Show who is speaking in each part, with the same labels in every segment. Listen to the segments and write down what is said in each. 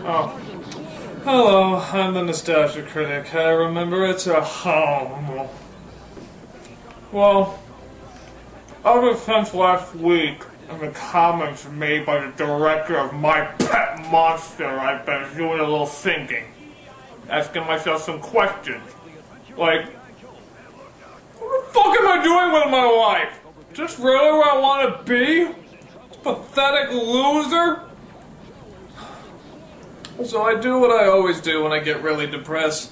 Speaker 1: Oh. Hello, I'm the Nostalgia Critic. I remember it's a home. Well, ever since last week, in the comments made by the director of My Pet Monster, I've been doing a little thinking. Asking myself some questions. Like, what the fuck am I doing with my life? Is this really where I want to be? Pathetic loser? So I do what I always do when I get really depressed.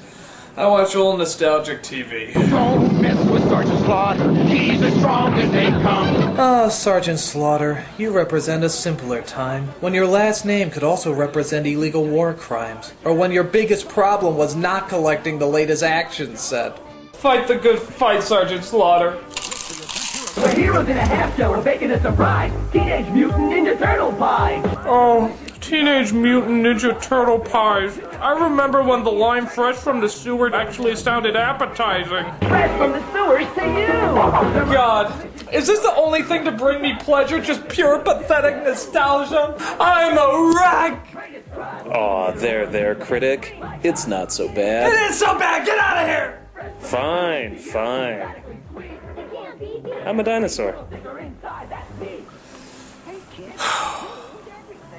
Speaker 1: I watch old nostalgic TV.
Speaker 2: Don't mess with Sergeant Slaughter. He's as strong as they come.
Speaker 3: Ah, Sergeant Slaughter, you represent a simpler time, when your last name could also represent illegal war crimes, or when your biggest problem was not collecting the latest action set.
Speaker 1: Fight the good fight, Sergeant Slaughter.
Speaker 2: The heroes in a half shell are baking a surprise. Teenage Mutant Ninja Turtle pies.
Speaker 1: Oh, Teenage Mutant Ninja Turtle pies. I remember when the line fresh from the sewer actually sounded appetizing.
Speaker 2: Fresh from the sewers to you.
Speaker 1: God, is this the only thing to bring me pleasure? Just pure pathetic nostalgia? I'm a wreck!
Speaker 4: Aw, there, Critic. It's not so bad.
Speaker 1: It is so bad! Get out of here!
Speaker 4: Fine. I'm a dinosaur.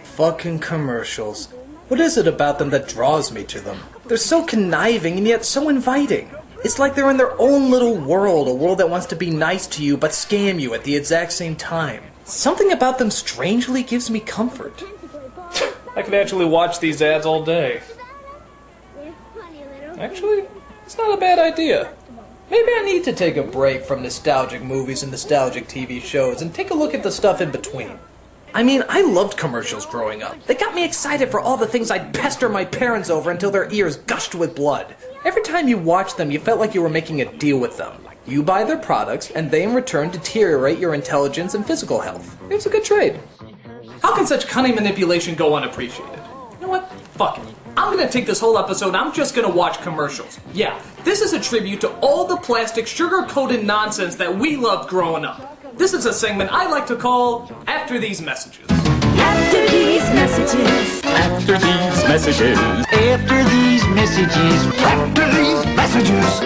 Speaker 3: Fucking commercials. What is it about them that draws me to them? They're so conniving and yet so inviting. It's like they're in their own little world, a world that wants to be nice to you but scam you at the exact same time. Something about them strangely gives me comfort.
Speaker 1: I could actually watch these ads all day. Actually, it's not a bad idea.
Speaker 3: Maybe I need to take a break from nostalgic movies and nostalgic TV shows and take a look at the stuff in between. I mean, I loved commercials growing up. They got me excited for all the things I'd pester my parents over until their ears gushed with blood. Every time you watched them, you felt like you were making a deal with them. You buy their products, and they in return deteriorate your intelligence and physical health. It's a good trade. How can such cunning manipulation go unappreciated? You know what? Fuck it. I'm gonna take this whole episode and I'm just gonna watch commercials. Yeah, this is a tribute to all the plastic, sugar-coated nonsense that we loved growing up. This is a segment I like to call After These Messages.
Speaker 5: After these messages.
Speaker 6: After these messages.
Speaker 2: After these messages.
Speaker 6: After these messages.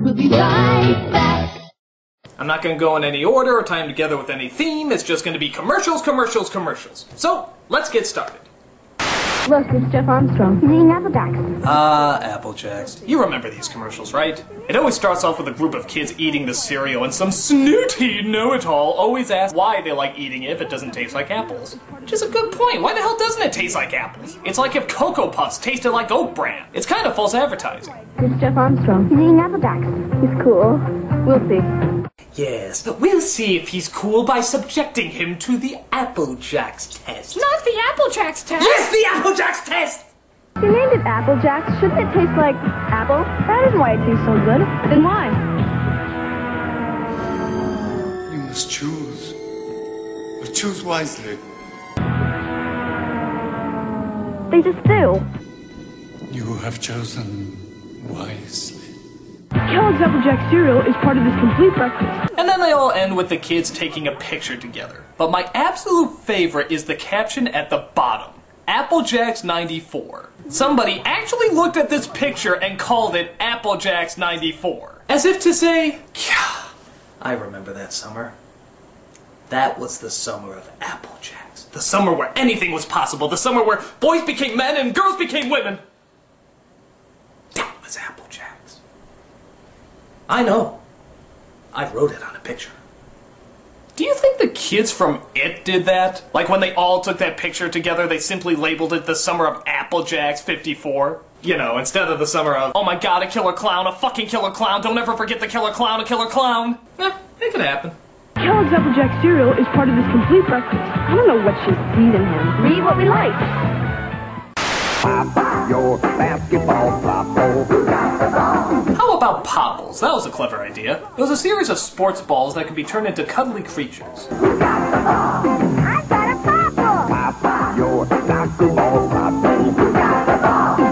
Speaker 5: We'll be right back.
Speaker 3: I'm not gonna go in any order or tie them together with any theme. It's just gonna be commercials. So, let's get started.
Speaker 7: Look, it's Jeff Armstrong. He's eating Apple Jacks.
Speaker 3: Apple Jacks. You remember these commercials, right? It always starts off with a group of kids eating the cereal, and some snooty know-it-all always asks why they like eating it if it doesn't taste like apples. Which is a good point. Why the hell doesn't it taste like apples? It's like if Cocoa Puffs tasted like Oat Bran. It's kind of false advertising.
Speaker 7: It's Jeff Armstrong. He's eating Apple Jacks. He's cool. We'll see.
Speaker 3: Yes, but we'll see if he's cool by subjecting him to the Apple Jacks test.
Speaker 5: Not the Apple Jacks test.
Speaker 3: Yes, the Apple Jacks test!
Speaker 7: You named it Apple Jacks. Shouldn't it taste like apple? That isn't why it tastes so good. Then why?
Speaker 6: You must choose. But choose wisely.
Speaker 7: They just do.
Speaker 6: You have chosen wisely.
Speaker 7: Kellogg's Apple Jack cereal is part of this complete breakfast.
Speaker 3: And then they all end with the kids taking a picture together. But my absolute favorite is the caption at the bottom. Applejacks 94. Somebody actually looked at this picture and called it Applejacks 94. As if to say, yeah, I remember that summer. That was the summer of Applejacks. The summer where anything was possible. The summer where boys became men and girls became women. That was Applejacks. I know. I wrote it on a picture. Do you think the kids from It did that? Like when they all took that picture together, they simply labeled it the summer of Applejacks 54? You know, instead of the summer of, oh my god, a killer clown, a fucking killer clown, don't ever forget the killer clown, a killer clown. It could happen.
Speaker 7: Kellogg's Apple Jack cereal is part of this complete breakfast. I don't know what she's feeding him. Read what we like.
Speaker 2: Pop your basketball floppo.
Speaker 3: How about Popbles? That was a clever idea. It was a series of sports balls that could be turned into cuddly creatures.
Speaker 7: I got a popple.
Speaker 2: Pop your basketball floppo.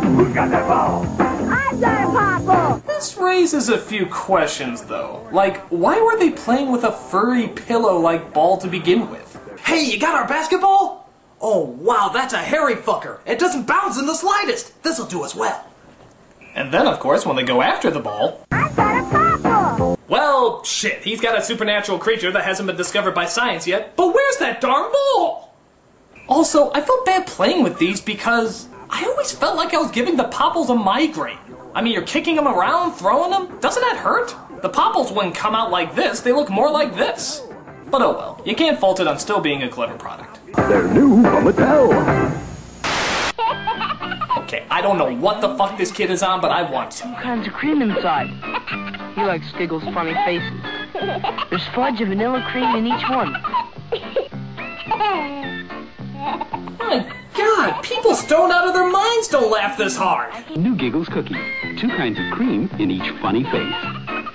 Speaker 2: Who got the ball?
Speaker 7: I got a popple.
Speaker 3: This raises a few questions, though. Like, why were they playing with a furry pillow-like ball to begin with? Hey, you got our basketball? Oh wow, that's a hairy fucker. It doesn't bounce in the slightest. This'll do us well. And then, of course, when they go after the ball...
Speaker 5: I've got a problem!
Speaker 3: Well, shit, he's got a supernatural creature that hasn't been discovered by science yet, but where's that darn ball? Also, I felt bad playing with these because I always felt like I was giving the Popples a migraine. I mean, you're kicking them around, throwing them, doesn't that hurt? The Popples wouldn't come out like this, they look more like this. But oh well, you can't fault it on still being a clever product.
Speaker 2: They're new from Mattel.
Speaker 3: Okay, I don't know what the fuck this kid is on, but I want some.
Speaker 8: All kinds of cream inside. He likes Giggle's funny faces. There's fudge and vanilla cream in each one.
Speaker 3: My God, people stoned out of their minds don't laugh this hard.
Speaker 9: New Giggles cookie. 2 kinds of cream in each funny face.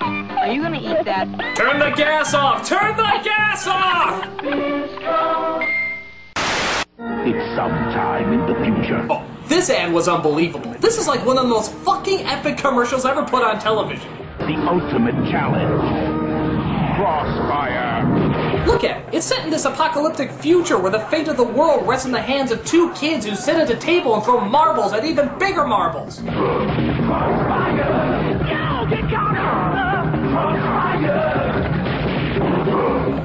Speaker 8: Are you gonna eat that?
Speaker 3: Turn the gas off! Turn the gas off!
Speaker 2: It's sometime in the future.
Speaker 3: Oh, this ad was unbelievable. This is like one of the most fucking epic commercials ever put on television.
Speaker 2: The ultimate challenge. Crossfire.
Speaker 3: Look at it. It's set in this apocalyptic future where the fate of the world rests in the hands of 2 kids who sit at a table and throw marbles at even bigger marbles.
Speaker 2: Crossfire. Yo, get Crossfire.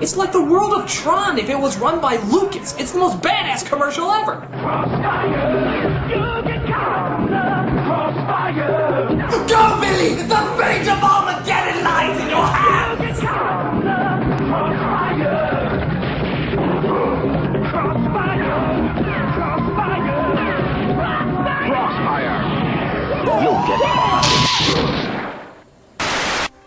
Speaker 3: It's like the world of Tron if it was run by Lucas. It's the most badass commercial ever.
Speaker 2: Crossfire. You get Crossfire.
Speaker 3: Go, Billy! The fate of Armageddon lies in your hands!
Speaker 2: You'll get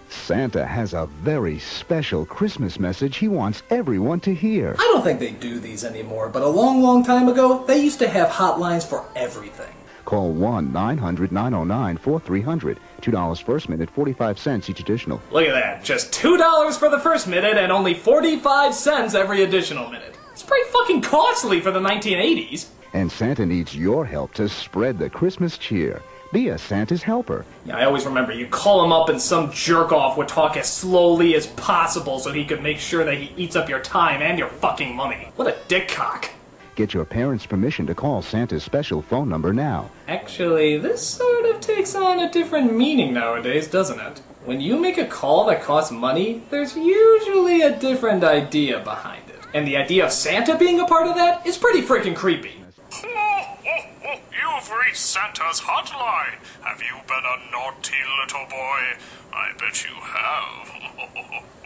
Speaker 10: Santa has a very special Christmas message he wants everyone to hear.
Speaker 3: I don't think they do these anymore, but a long, long time ago, they used to have hotlines for everything.
Speaker 10: Call 1-900-909-4300. $2 first minute, 45 cents each additional.
Speaker 3: Look at that. Just $2 for the first minute and only 45 cents every additional minute. It's pretty fucking costly for the 1980s.
Speaker 10: And Santa needs your help to spread the Christmas cheer. Be a Santa's helper.
Speaker 3: Yeah, I always remember you call him up and some jerk-off would talk as slowly as possible so he could make sure that he eats up your time and your fucking money. What a dick cock.
Speaker 10: Get your parents' permission to call Santa's special phone number now.
Speaker 3: Actually, this sort of takes on a different meaning nowadays, doesn't it? When you make a call that costs money, there's usually a different idea behind it. And the idea of Santa being a part of that is pretty freaking creepy.
Speaker 11: You've reached Santa's hotline. Have you been a naughty little boy? I bet you have.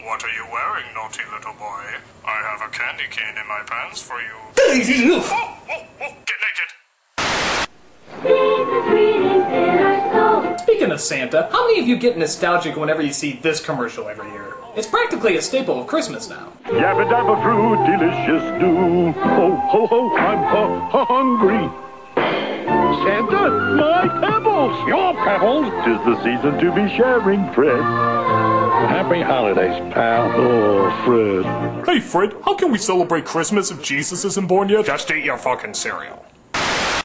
Speaker 11: What are you wearing, naughty little boy? I have a candy cane in my pants for you. Get naked.
Speaker 3: Speaking of Santa, how many of you get nostalgic whenever you see this commercial every year? It's practically a staple of Christmas now.
Speaker 2: Yabba dabba fruit, delicious do. Ho ho ho, I'm hungry. Santa, my pebbles! Your pebbles! 'Tis the season to be sharing, Fred. Happy holidays, pal. Oh, Fred.
Speaker 11: Hey, Fred, how can we celebrate Christmas if Jesus isn't born yet? Just eat your fucking cereal.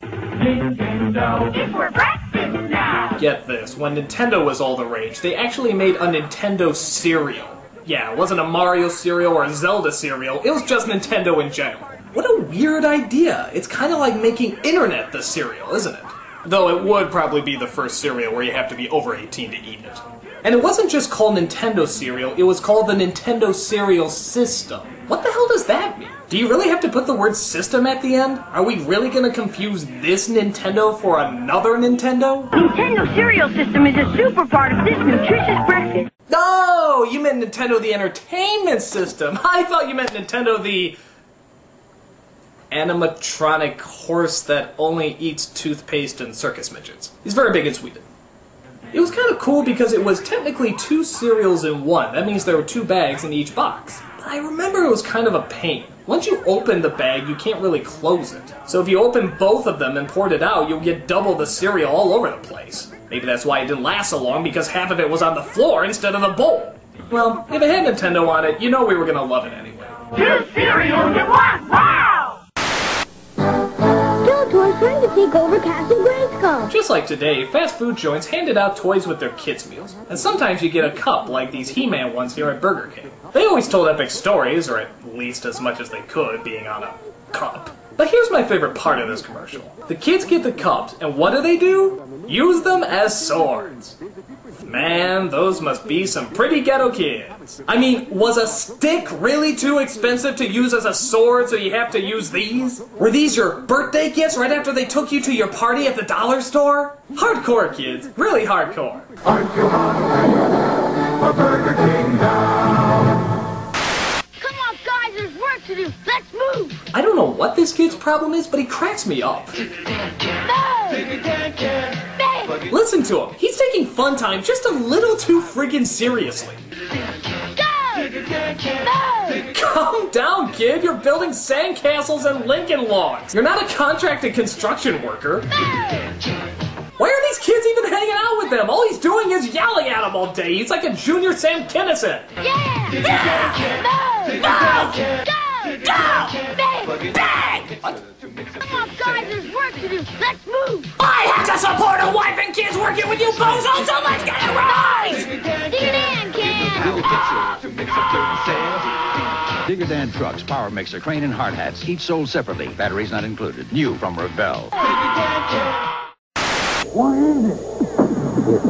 Speaker 5: It's for breakfast now!
Speaker 3: Get this, when Nintendo was all the rage, they actually made a Nintendo cereal. Yeah, it wasn't a Mario cereal or a Zelda cereal, it was just Nintendo in general. What a weird idea. It's kind of like making Internet the cereal, isn't it? Though it would probably be the first cereal where you have to be over 18 to eat it. And it wasn't just called Nintendo cereal, it was called the Nintendo Cereal System. What the hell does that mean? Do you really have to put the word system at the end? Are we really gonna confuse this Nintendo for another Nintendo?
Speaker 7: Nintendo Cereal System is a super part of this nutritious breakfast.
Speaker 3: No! You meant Nintendo the Entertainment System. I thought you meant Nintendo the animatronic horse that only eats toothpaste and circus midgets. He's very big in Sweden. It was kind of cool because it was technically 2 cereals in one. That means there were 2 bags in each box. But I remember it was kind of a pain. Once you open the bag, you can't really close it. So if you open both of them and poured it out, you'll get double the cereal all over the place. Maybe that's why it didn't last so long, because half of it was on the floor instead of the bowl. Well, if it had Nintendo on it, you know we were gonna love it anyway.
Speaker 5: 2 cereals in one! Wow!
Speaker 12: Joe, I'm trying to take over Castle Grayskull.
Speaker 3: Just like today, fast food joints handed out toys with their kids' meals. And sometimes you get a cup like these He-Man ones here at Burger King. They always told epic stories, or at least as much as they could, being on a cup. But here's my favorite part of this commercial. The kids get the cups, and what do? Use them as swords. Man, those must be some pretty ghetto kids. I mean, was a stick really too expensive to use as a sword, so you have to use these? Were these your birthday gifts right after they took you to your party at the dollar store? Hardcore, kids. Really hardcore.
Speaker 12: Aren't you hungry for Burger King now?
Speaker 5: Come on, guys, there's work to do. Let's move.
Speaker 3: I don't know what this kid's problem is, but he cracks me up. Listen to him. He's taking fun time just a little too friggin' seriously. Calm down, kid. You're building sandcastles and Lincoln logs. You're not a contracted construction worker. Why are these kids even hanging out with him? All he's doing is yelling at them all day. He's like a junior Sam Kinison. What?
Speaker 5: Come on, guys, there's work to do. Let's move.
Speaker 3: I have to support a wife and kids working with you bozos, so let's get it right!
Speaker 5: Dig it in, kid.
Speaker 13: Digger Dan Trucks, Power Mixer, Crane, and Hard Hats, each sold separately. Batteries not included. New from Revell.
Speaker 2: What is it? It's the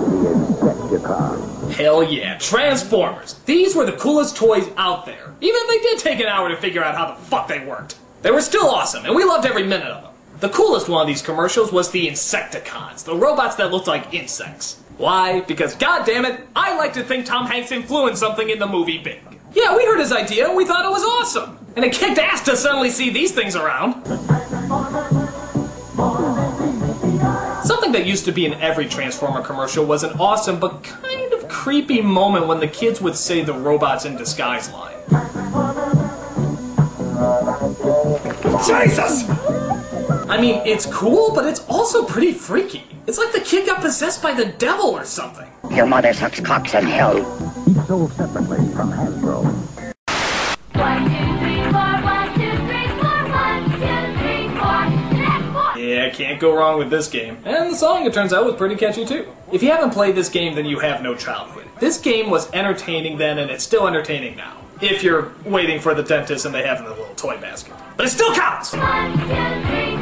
Speaker 2: Insecticon.
Speaker 3: Hell yeah, Transformers. These were the coolest toys out there. Even if they did take an hour to figure out how the fuck they worked. They were still awesome, and we loved every minute of them. The coolest one of these commercials was the Insecticons, the robots that looked like insects. Why? Because goddammit, I like to think Tom Hanks influenced something in the movie big. Yeah, we heard his idea and we thought it was awesome. And it kicked ass to suddenly see these things around. Something that used to be in every Transformer commercial was an awesome but kind of creepy moment when the kids would say the robots in disguise line.
Speaker 2: Jesus!
Speaker 3: I mean, it's cool, but it's also pretty freaky. It's like the kid got possessed by the devil or something.
Speaker 14: Your mother sucks cocks in hell.
Speaker 2: Each sold separately from Hasbro.
Speaker 5: 1, 2, 3, 4. 1, 2, 3, 4. 1, 2, 3, 4. That's 4.
Speaker 3: Yeah, can't go wrong with this game. And the song, it turns out, was pretty catchy too. If you haven't played this game, then you have no childhood. This game was entertaining then, and it's still entertaining now. If you're waiting for the dentist and they have it in the little toy basket. But it still counts!
Speaker 5: 1, 2, 3, 4.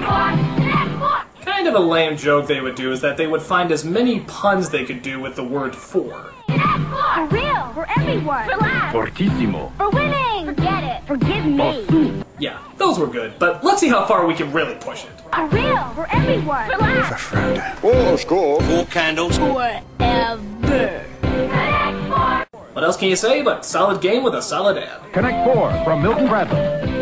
Speaker 5: That's 4.
Speaker 3: Kind of a lame joke they would do is that they would find as many puns they could do with the word for.
Speaker 5: For real, for everyone, for laughs,
Speaker 13: Fortissimo.
Speaker 5: for winning, forget it, forgive me.
Speaker 3: Yeah, those were good, but let's see how far we can really push it.
Speaker 5: For real, for everyone, for laughs,
Speaker 2: Oh, score.
Speaker 9: 4 candles.
Speaker 5: forever.
Speaker 3: What else can you say but solid game with a solid ad?
Speaker 2: Connect 4 from Milton Bradley.